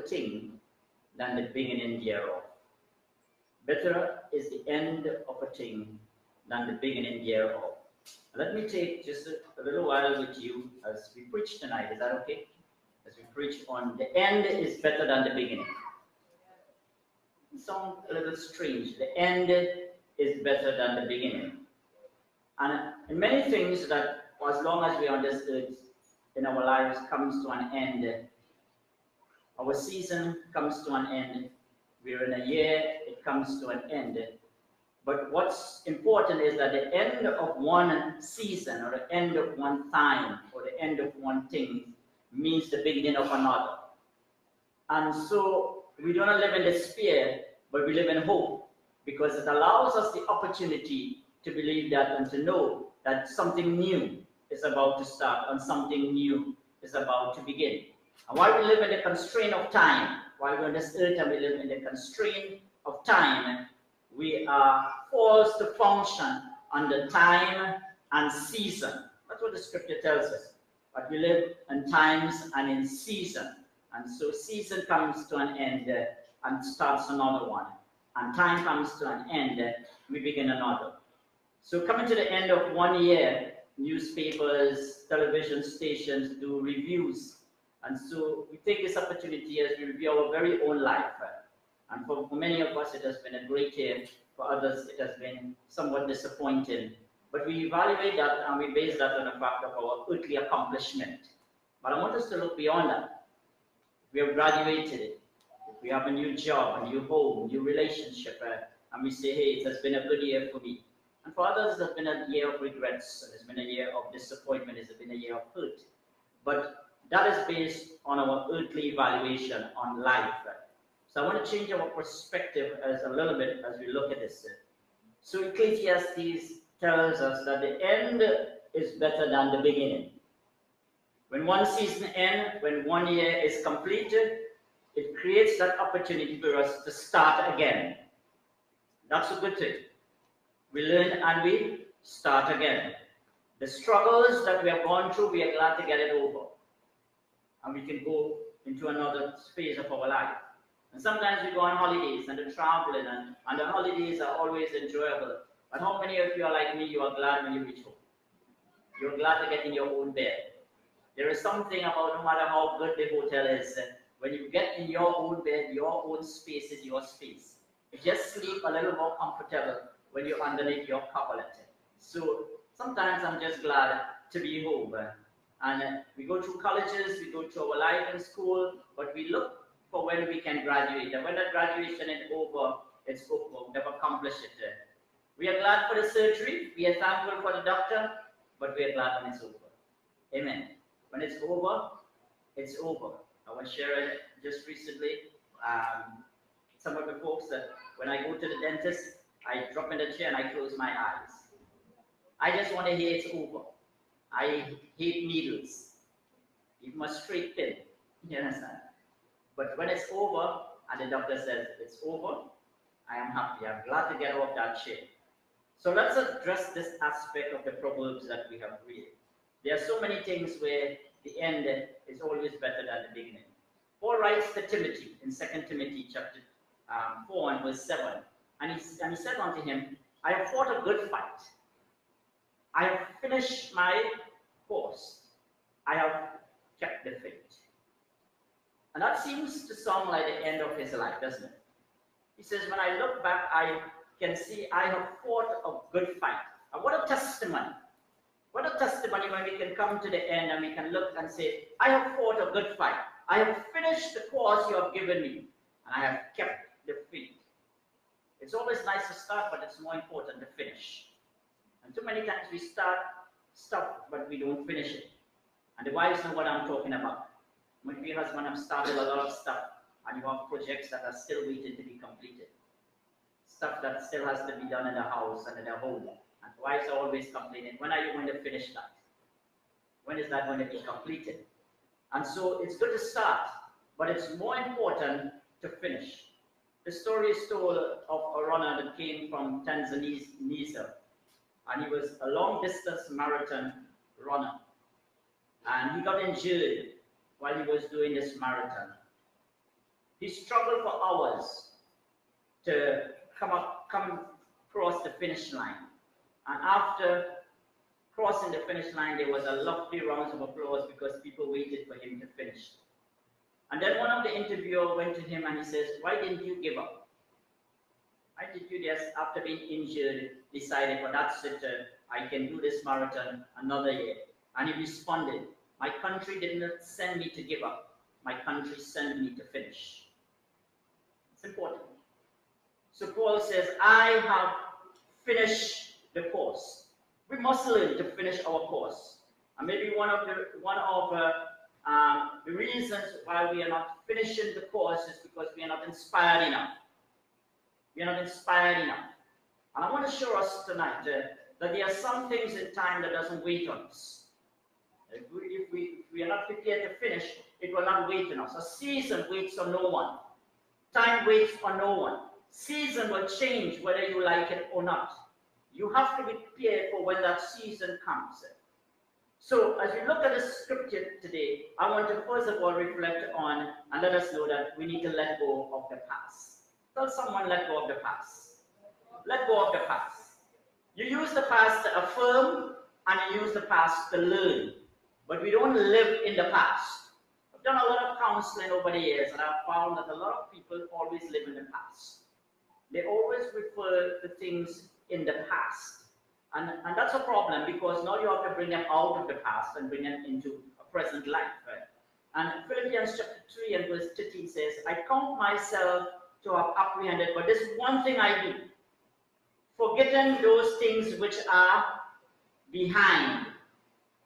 a thing than the beginning thereof. Better is the end of a thing than the beginning thereof. Let me take just a little while with you as we preach tonight. Is that okay? As we preach on the end is better than the beginning. It sounds a little strange. The end is better than the beginning. And in many things that, as long as we are on this earth, in our lives comes to an end. Our season comes to an end. We're in a year, it comes to an end. But what's important is that the end of one season, or the end of one time, or the end of one thing means the beginning of another. And so we don't live in despair, but we live in hope, because it allows us the opportunity to believe that and to know that something new is about to start and something new is about to begin. And while we live in the constraint of time, while we're on this earth and we live in the constraint of time, we are forced to function under time and season. That's what the scripture tells us. But we live in times and in season. And so season comes to an end and starts another one. And time comes to an end, we begin another. So coming to the end of 1 year, newspapers, television stations do reviews. And so we take this opportunity as we review our very own life. And for many of us, it has been a great year. For others, it has been somewhat disappointing. But we evaluate that and we base that on the fact of our earthly accomplishment. But I want us to look beyond that. We have graduated. We have a new job, a new home, new relationship. And we say, hey, it has been a good year for me. And for others, it has been a year of regrets. It has been a year of disappointment. It has been a year of hurt. But that is based on our earthly evaluation on life. So I want to change our perspective as a little bit as we look at this. So Ecclesiastes tells us that the end is better than the beginning. When one season ends, when 1 year is completed, it creates that opportunity for us to start again. That's a good thing. We learn and we start again. The struggles that we have gone through, we are glad to get it over. And we can go into another phase of our life. And sometimes we go on holidays and the traveling, and the holidays are always enjoyable. But how many of you are like me, you are glad when you reach home? You're glad to get in your own bed. There is something about, no matter how good the hotel is, when you get in your own bed, your own space is your space. You just sleep a little more comfortable when you're underneath your coverlet. So sometimes I'm just glad to be home. And we go through colleges, we go through our life in school, but we look for when we can graduate. And when that graduation is over, it's over. We've accomplished it. We are glad for the surgery. We are thankful for the doctor, but we are glad when it's over. Amen. When it's over, it's over. I was sharing just recently, some of the folks that when I go to the dentist, I drop in the chair and I close my eyes. I just want to hear it's over. I hate needles. Even a straight pin. You understand? But when it's over and the doctor says it's over, I am happy. I'm glad to get off that chair. So let's address this aspect of the Proverbs that we have read. There are so many things where the end is always better than the beginning. Paul writes to Timothy in 2 Timothy chapter 4 and verse 7. And he said unto him, I have fought a good fight. I have finished my course. I have kept the faith. And that seems to sound like the end of his life, doesn't it? He says, when I look back, I can see I have fought a good fight. And what a testimony. What a testimony when we can come to the end and we can look and say, I have fought a good fight. I have finished the course you have given me. And I have kept the faith. It's always nice to start, but it's more important to finish. And too many times we start stuff, but we don't finish it. And the wives know what I'm talking about. When your husband have started a lot of stuff, and you have projects that are still waiting to be completed. Stuff that still has to be done in the house and in the home. And wives are always complaining, when are you going to finish that? When is that going to be completed? And so it's good to start, but it's more important to finish. The story is told of a runner that came from Tanzania, and he was a long-distance marathon runner. And he got injured while he was doing this marathon. He struggled for hours to come across the finish line. And after crossing the finish line, there was a lovely round of applause because people waited for him to finish. And then one of the interviewers went to him and he says, "Why didn't you give up? Why did you just, after being injured, decided, well, that's it, I can do this marathon another year?" And he responded, "My country didn't send me to give up. My country sent me to finish." It's important. So Paul says, "I have finished the course." We must learn to finish our course. And maybe one of the reasons why we are not finishing the course is because we are not inspired enough. We are not inspired enough. And I want to show us tonight that there are some things in time that doesn't wait on us. If we are not prepared to finish, it will not wait on us. A season waits on no one. Time waits on no one. Season will change whether you like it or not. You have to be prepared for when that season comes. So as we look at the scripture today, I want to first of all reflect on and let us know that we need to let go of the past. Tell someone, let go of the past. Let go of the past. You use the past to affirm and you use the past to learn. But we don't live in the past. I've done a lot of counseling over the years and I've found that a lot of people always live in the past. They always refer to things in the past. And that's a problem because now you have to bring them out of the past and bring them into a present life. Right? And Philippians chapter 3 and verse 13 says, "I count myself to have apprehended, but this one thing I do, forgetting those things which are behind,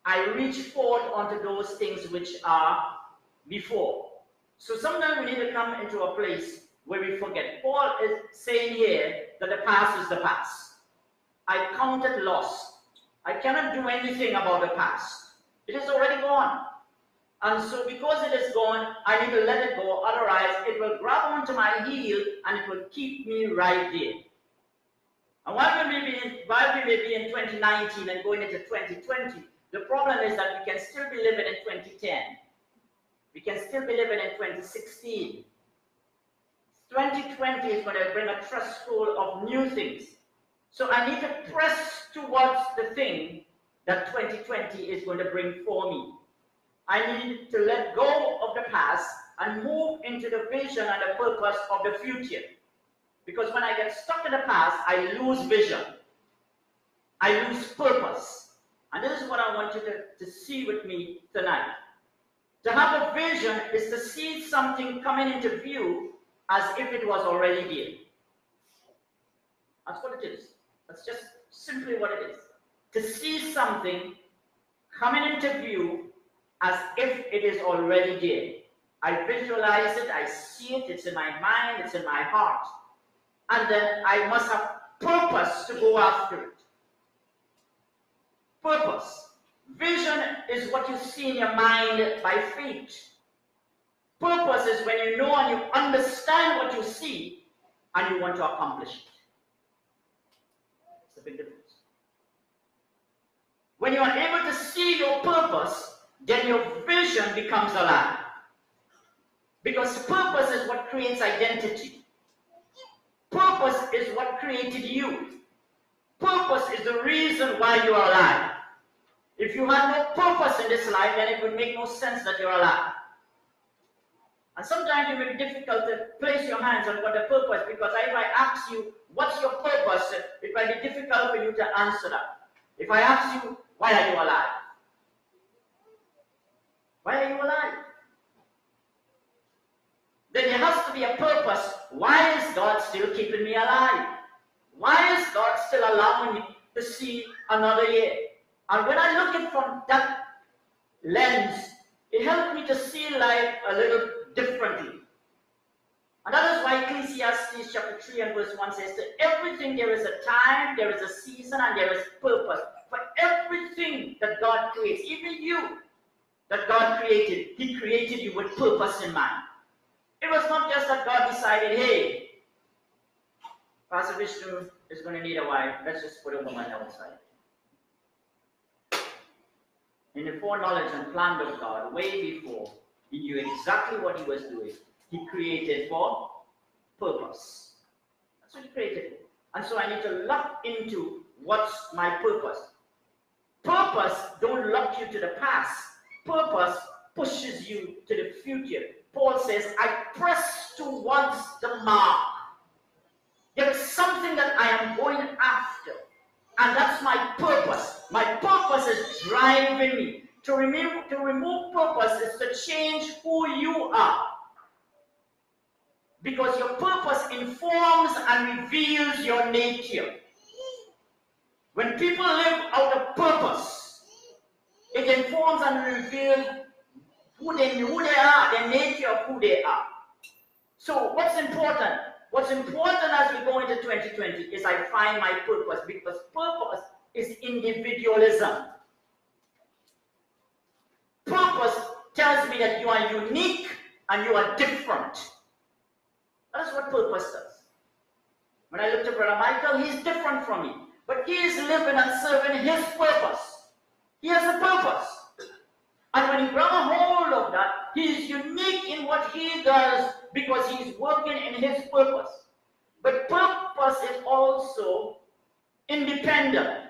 I reach forward onto those things which are before." So sometimes we need to come into a place where we forget. Paul is saying here that the past is the past. I count it lost. I cannot do anything about the past. It is already gone. And so because it is gone, I need to let it go. Otherwise, it will grab onto my heel and it will keep me right there. And while we may be in 2019 and going into 2020, the problem is that we can still be living in 2010. We can still be living in 2016. 2020 is going to bring a trust full of new things. So I need to press towards the thing that 2020 is going to bring for me. I need to let go of the past and move into the vision and the purpose of the future. Because when I get stuck in the past, I lose vision. I lose purpose. And this is what I want you to see with me tonight. To have a vision is to see something coming into view as if it was already there. That's what it is. That's just simply what it is. To see something coming into view as if it is already there. I visualize it, I see it, it's in my mind, it's in my heart. And then I must have purpose to go after it. Purpose. Vision is what you see in your mind by faith. Purpose is when you know and you understand what you see and you want to accomplish it. It's a big difference. When you are able to see your purpose, then your vision becomes alive. Because purpose is what creates identity. Purpose is what created you. Purpose is the reason why you are alive. If you have no purpose in this life, then it would make no sense that you're alive. And sometimes it will be difficult to place your hands on what the purpose, because if I ask you, what's your purpose, it might be difficult for you to answer that. If I ask you, why are you alive? Why are you alive? Then there has to be a purpose. Why is God still keeping me alive? Why is God still allowing me to see another year? And when I look at it from that lens, it helped me to see life a little differently. And that is why Ecclesiastes chapter 3 and verse 1 says, to everything there is a time, there is a season, and there is purpose. For everything that God creates, even you that God created, He created you with purpose in mind. It was not just that God decided, hey, Pastor Vishnu is going to need a wife, let's just put a woman outside. In the foreknowledge and plan of God, way before, He knew exactly what He was doing. he created for purpose. That's what he created for. And so I need to lock into what's my purpose. Purpose don't lock you to the past. Purpose pushes you to the future. Paul says, I press towards the mark. There is something that I am going after. And that's my purpose. My purpose is driving me. To remove purpose is to change who you are. Because your purpose informs and reveals your nature. When people live out of purpose, it informs and reveals who they are, the nature of who they are. So what's important? What's important as we go into 2020 is I find my purpose, because purpose is individualism. Purpose tells me that you are unique and you are different. That is what purpose does. When I look to Brother Michael, he's different from me. But he is living and serving his purpose. He has a purpose. And when you grab a hold of that, he is unique in what he does because he's working in his purpose. But purpose is also independent.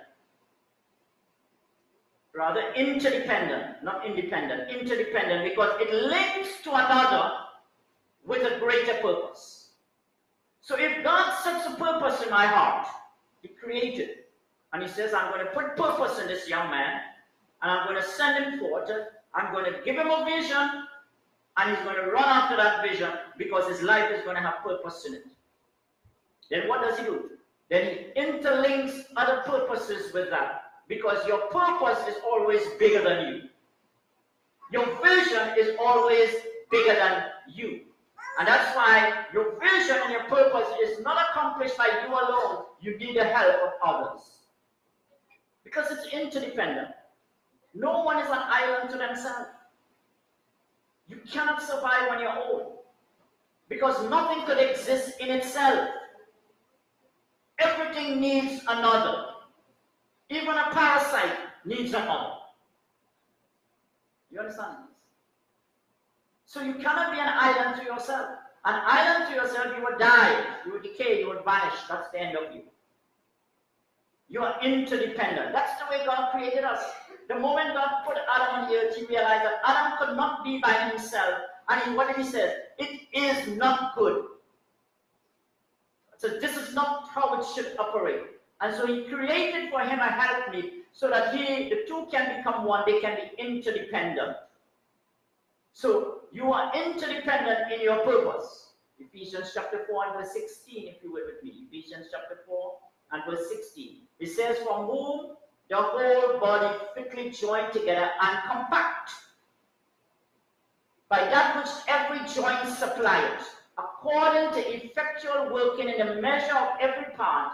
Rather interdependent, not independent, interdependent, because it links to another with a greater purpose. So if God sets a purpose in my heart, he created, and he says, I'm going to put purpose in this young man, and I'm going to send him forth, I'm going to give him a vision, and he's going to run after that vision, because his life is going to have purpose in it. Then what does he do? Then he interlinks other purposes with that, because your purpose is always bigger than you. Your vision is always bigger than you. And that's why your vision and your purpose is not accomplished by you alone. You need the help of others. Because it's interdependent. No one is an island to themselves. You cannot survive on your own. Because nothing could exist in itself. Everything needs another. Even a parasite needs another. You understand this? So you cannot be an island to yourself. An island to yourself, you would die, you would decay, you would vanish. That's the end of you. You are interdependent. That's the way God created us. The moment God put Adam on the earth, he realized that Adam could not be by himself. And what did he say? It is not good. So this is not how it should operate. And so he created for him a helpmeet so that the two can become one. They can be interdependent. So you are interdependent in your purpose. Ephesians chapter 4 and verse 16, if you will with me. Ephesians chapter 4 and verse 16. It says, from whom the whole body fitly joined together and compact by that which every joint supplies, according to effectual working in the measure of every part,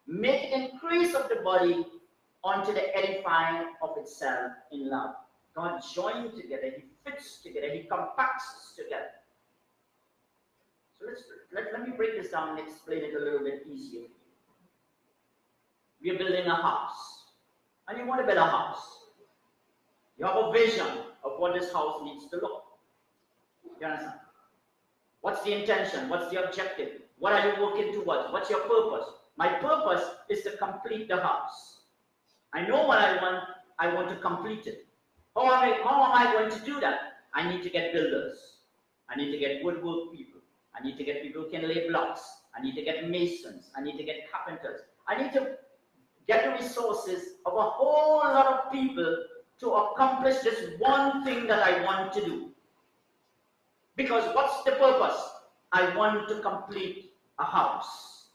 make increase of the body unto the edifying of itself in love. God joined together, he fits together, he compacts us together. So let me break this down and explain it a little bit easier for you. We are building a house, and you want to build a house. You have a vision of what this house needs to look. You understand? What's the intention? What's the objective? What are you working towards? What's your purpose? My purpose is to complete the house. I know what I want to complete it. How am I going to do that? I need to get builders. I need to get woodwork people. I need to get people who can lay blocks. I need to get masons. I need to get carpenters. I need to get the resources of a whole lot of people to accomplish this one thing that I want to do. Because what's the purpose? I want to complete a house.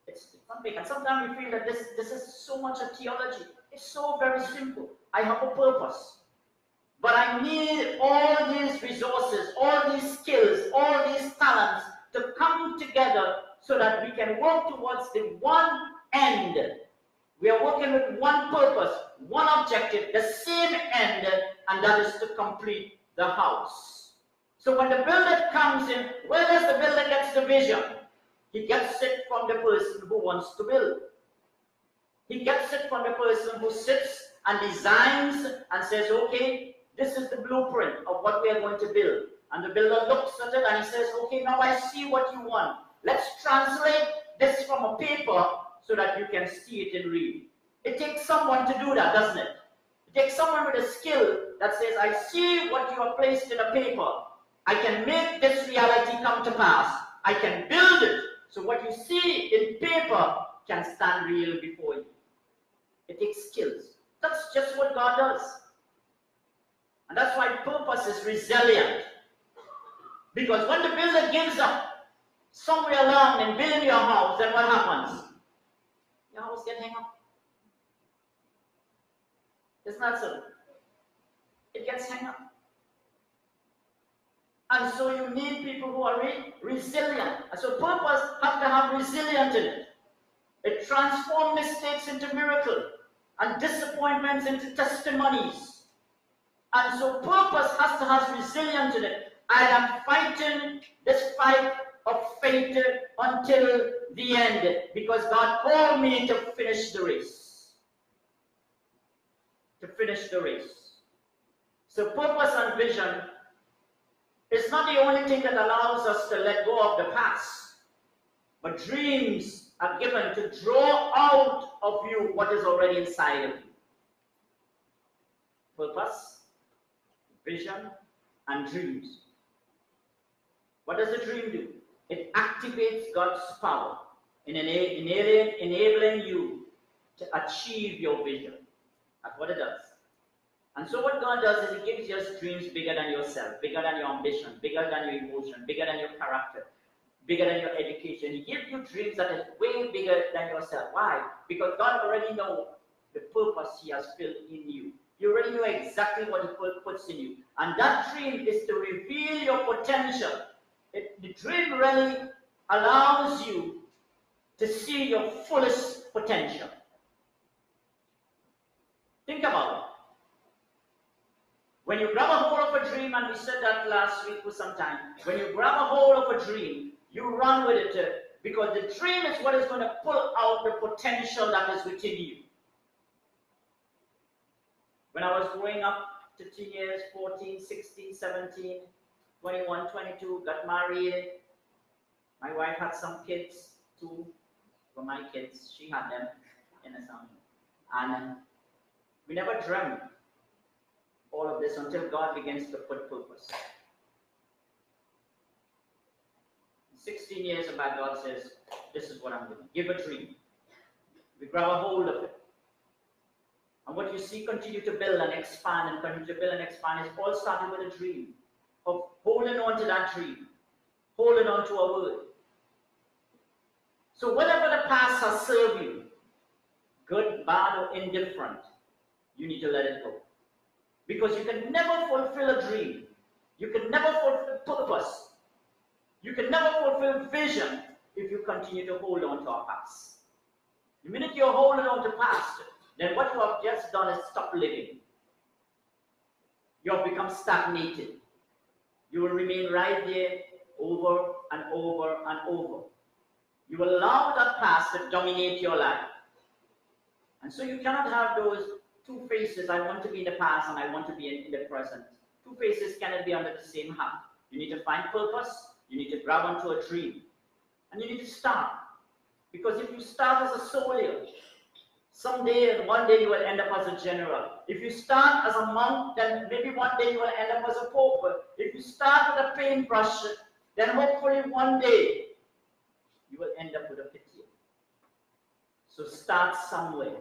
It's not big. And sometimes we feel that this is so much of theology. It's so very simple. I have a purpose. But I need all these resources, all these skills, all these talents to come together so that we can work towards the one end. We are working with one purpose, one objective, the same end, and that is to complete the house. So when the builder comes in, where does the builder get the vision? He gets it from the person who wants to build. He gets it from the person who sits and designs and says, okay, this is the blueprint of what we are going to build. And the builder looks at it and he says, okay, now I see what you want. Let's translate this from a paper so that you can see it in real. It takes someone to do that, doesn't it? It takes someone with a skill that says, I see what you have placed in a paper. I can make this reality come to pass. I can build it. So what you see in paper can stand real before you. It takes skills. That's just what God does. And that's why purpose is resilient. Because when the builder gives up somewhere along in building your house, then what happens? Your house gets hung up. It's not so. It gets hung up. And so you need people who are resilient. And so purpose have to have resilience in it. It transforms mistakes into miracles and disappointments into testimonies. And so purpose has to have resilience in it. I am fighting this fight of faith until the end because God called me to finish the race. To finish the race. So purpose and vision is not the only thing that allows us to let go of the past, but dreams are given to draw out of you what is already inside of you. Purpose, vision, and dreams. What does a dream do? It activates God's power in enabling you to achieve your vision. That's what it does. And so what God does is He gives you dreams bigger than yourself, bigger than your ambition, bigger than your emotion, bigger than your character, bigger than your education. He gives you dreams that is way bigger than yourself. Why? Because God already knows the purpose He has filled in you. You already know exactly what He puts in you. And that dream is to reveal your potential. The dream really allows you to see your fullest potential. Think about it. When you grab a hold of a dream, and we said that last week for some time, when you grab a hold of a dream, you run with it because the dream is what is going to pull out the potential that is within you. When I was growing up to teenagers, 14, 16, 17, 21, 22, got married. My wife had some kids, two were my kids. She had them in a son. And we never dreamt all of this until God begins to put purpose. 16 years back, God says, this is what I'm doing. Give a dream. We grab a hold of it. And what you see continue to build and expand and continue to build and expand is all starting with a dream of holding on to that dream, holding on to a word. So whatever the past has served you, good, bad, or indifferent, you need to let it go. Because you can never fulfill a dream. You can never fulfill purpose. You can never fulfill vision if you continue to hold on to our past. The minute you're holding on to past, then what you have just done is stop living. You have become stagnated. You will remain right there over and over and over. You will allow that past to dominate your life. And so you cannot have those two faces. I want to be in the past and I want to be in the present. Two faces cannot be under the same hat. You need to find purpose. You need to grab onto a dream. And you need to start. Because if you start as a soldier, someday, one day you will end up as a general. If you start as a monk, then maybe one day you will end up as a pope. If you start with a paintbrush, then hopefully one day you will end up with a picture. So start somewhere.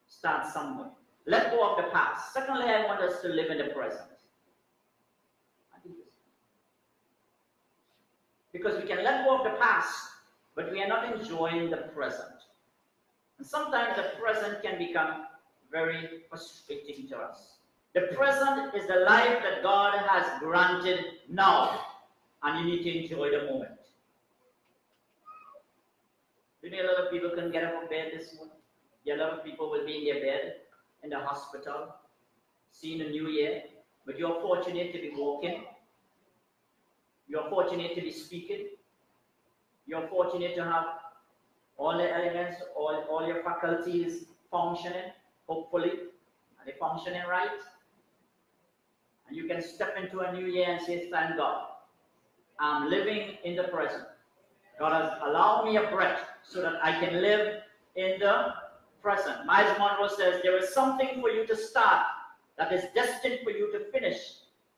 Start somewhere. Let go of the past. Secondly, I want us to live in the present. Because we can let go of the past, but we are not enjoying the present. And sometimes the present can become very frustrating to us. The present is the life that God has granted now, and you need to enjoy the moment. You know, a lot of people can get up from bed this morning. A lot of people will be in their bed, in the hospital, seeing a new year, but you're fortunate to be walking. You're fortunate to be speaking. You're fortunate to have all the elements, all your faculties functioning, hopefully. Are they functioning right? And you can step into a new year and say, thank God, I'm living in the present. God has allowed me a breath so that I can live in the present. Miles Monroe says, there is something for you to start that is destined for you to finish.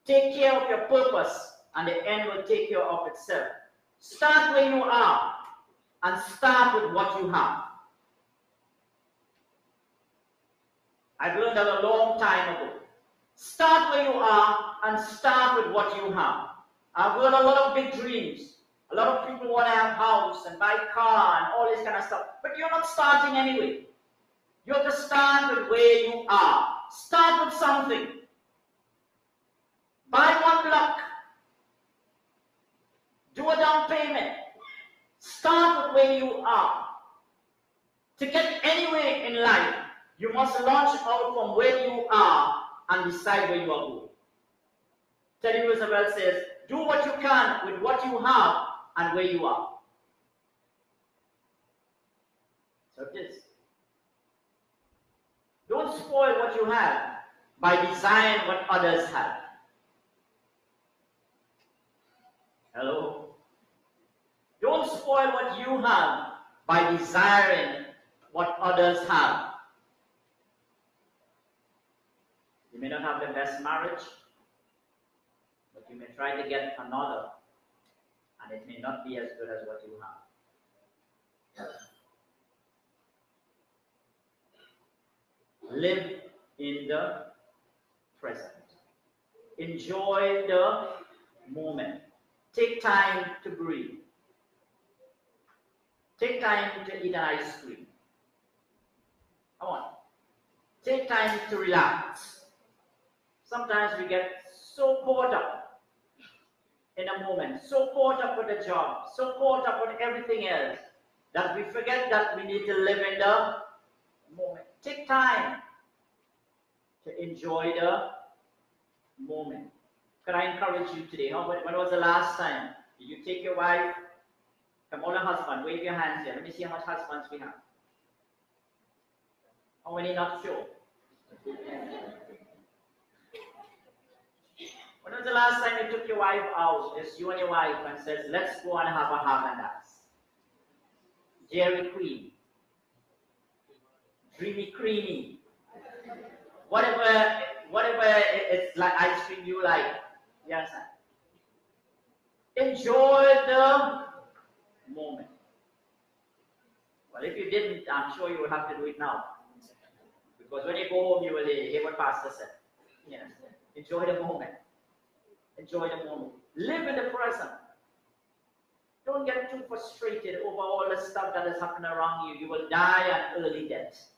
Take care of your purpose, and the end will take care of itself. Start where you are, and start with what you have. I've learned that a long time ago. Start where you are, and start with what you have. I've heard a lot of big dreams. A lot of people want to have a house and buy a car and all this kind of stuff. But you're not starting anyway. You have to start with where you are. Start with something. Buy one block. Do a down payment. Start with where you are. To get anywhere in life, you must launch out from where you are and decide where you are going. Teddy Roosevelt says, do what you can with what you have and where you are. So it is. Don't spoil what you have by desiring what others have. Hello? Don't spoil what you have by desiring what others have. You may not have the best marriage, but you may try to get another, and it may not be as good as what you have. Live in the present. Enjoy the moment. Take time to breathe. Take time to eat an ice cream. Come on. Take time to relax. Sometimes we get so caught up in a moment, so caught up with the job, so caught up with everything else, that we forget that we need to live in the moment. Take time to enjoy the moment. Could I encourage you today? When was the last time did you take your wife? Come on, a husband, wave your hands here. Let me see how much husbands we have. How many not sure? When was the last time you took your wife out, just you and your wife, and says, let's go and have a Haagen-Dazs? Jerry Queen. Dreamy Creamy. Whatever it's like ice cream you like. You understand? Enjoy the moment. Well, if you didn't, I'm sure you will have to do it now. Because when you go home, you will hear what Pastor said. Yes. Enjoy the moment. Enjoy the moment. Live in the present. Don't get too frustrated over all the stuff that is happening around you. You will die an early death.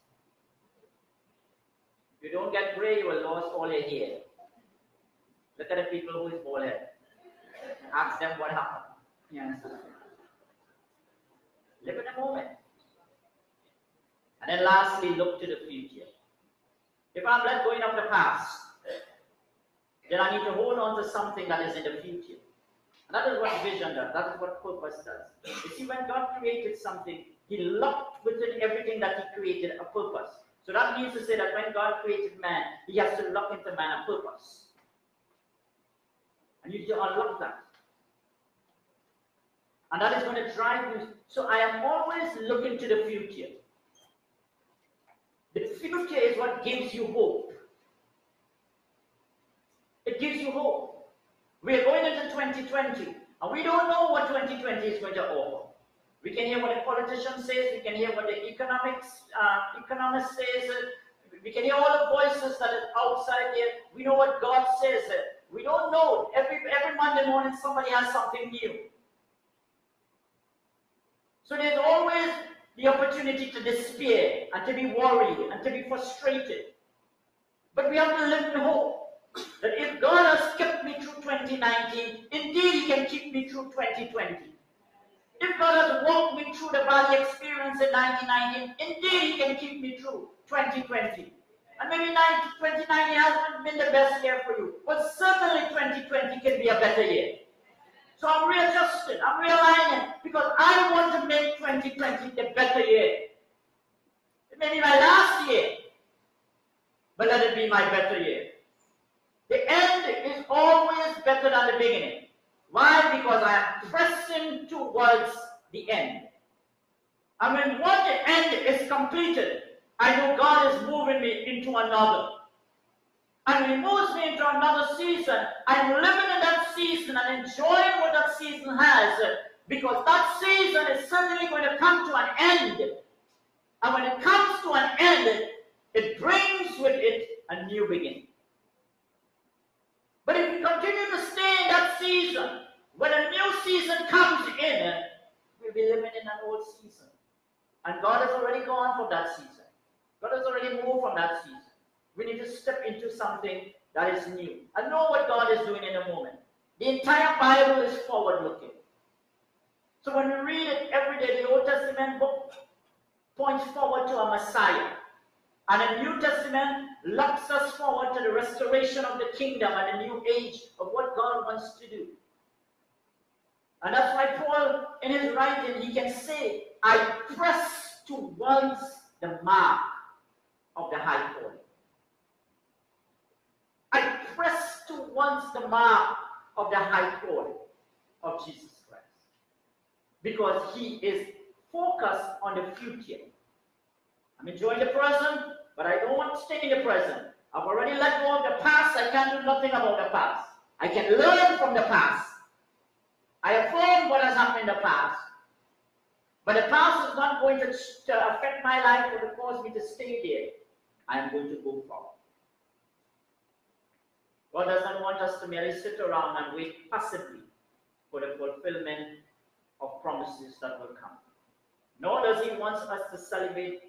If you don't get gray, you will lose all your hair. Look at the people who is bald head. Ask them what happened. Yes. Live in the moment. And then lastly, look to the future. If I'm let go of the past, then I need to hold on to something that is in the future. And that is what vision does. That is what purpose does. You see, when God created something, He locked within everything that He created a purpose. So that means to say that when God created man, He has to lock into man a purpose. And you need to unlock that. And that is going to drive you. So I am always looking to the future. The future is what gives you hope. It gives you hope. We are going into 2020, and we don't know what 2020 is going to offer. We can hear what the politician says, we can hear what the economist says, we can hear all the voices that are outside there. We know what God says. We don't know. Every Monday morning somebody has something new. So there's always the opportunity to despair and to be worried and to be frustrated. But we have to live in hope that if God has kept me through 2019, indeed He can keep me through 2020. If God has walked me through the valley experience in 1919, indeed He can keep me through 2020. And maybe 2019 hasn't been the best year for you, but certainly 2020 can be a better year. So I'm readjusting, I'm realigning, because I want to make 2020 the better year. It may be my last year, but let it be my better year. The end is always better than the beginning. Why? Because I am pressing towards the end. And when one end is completed, I know God is moving me into another. And when He moves me into another season, I'm living in that season and enjoying what that season has, because that season is certainly going to come to an end. And when it comes to an end, it brings with it a new beginning. But if we continue to stay in that season, when a new season comes in, we'll be living in an old season. And God has already gone from that season. God has already moved from that season. We need to step into something that is new and know what God is doing in a moment. The entire Bible is forward-looking. So when we read it every day, the Old Testament book points forward to a Messiah. And the New Testament looks us forward to the restoration of the kingdom and the new age of what God wants to do. And that's why Paul, in his writing, he can say, I press towards the mark of the high calling. I press towards the mark of the high calling of Jesus Christ. Because he is focused on the future. I'm enjoying the present, but I don't want to stay in the present. I've already let go of the past. I can't do nothing about the past. I can learn from the past. I affirm what has happened in the past. But the past is not going to affect my life or to cause me to stay there. I am going to go forward. God doesn't want us to merely sit around and wait passively for the fulfillment of promises that will come. Nor does He want us to celebrate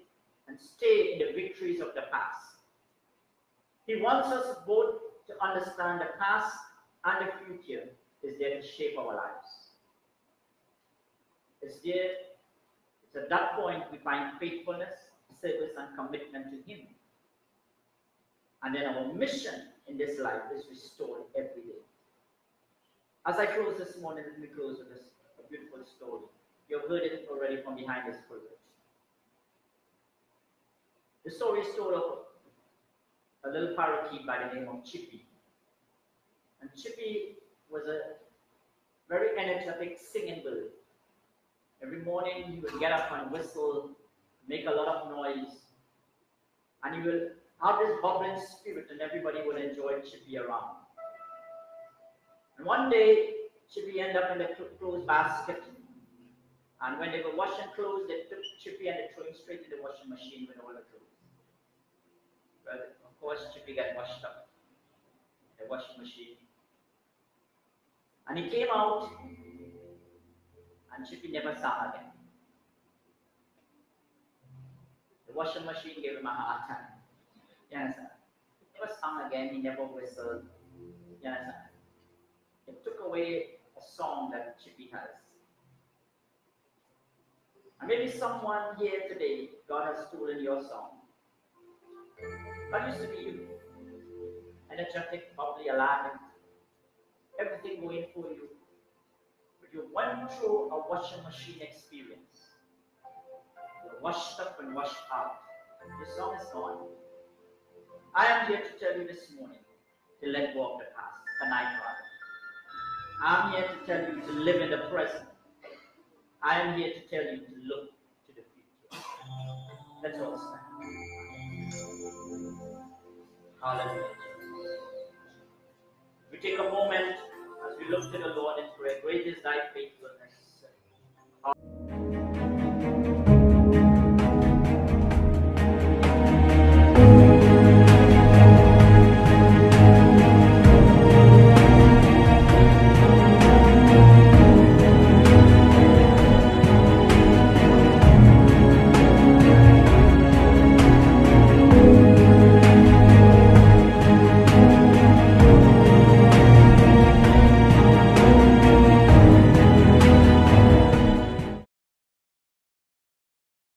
and stay in the victories of the past. He wants us both to understand the past and the future is there to shape our lives. It's at that point we find faithfulness, service, and commitment to Him. And then our mission in this life is restored every day. As I close this morning, let me close with this a beautiful story. You've heard it already from behind this pulpit. The story is told of a little parakeet by the name of Chippy. And Chippy was a very energetic singing bird. Every morning he would get up and whistle, make a lot of noise, and he will have this bubbling spirit and everybody would enjoy Chippy around. And one day, Chippy ended up in the clothes basket. And when they were washing clothes, they took Chippy and they threw him straight in the washing machine with all the clothes. Well, of course, Chippy got washed up in the washing machine. And he came out, and Chippy never sang again. The washing machine gave him a hard time. You understand? He never sang again, he never whistled. You understand? It took away a song that Chippy has. And maybe someone here today, God has stolen your song. That used to be you. Energetic, bubbly, alive. Everything going for you. But you went through a washing machine experience. You're washed up and washed out. Your song is gone. I am here to tell you this morning to let go of the past. Tonight, rather. I'm here to tell you to live in the present. I am here to tell you to look to the future. Let's all stand. Hallelujah. We take a moment as we look to the Lord in prayer. Great is thy faithfulness.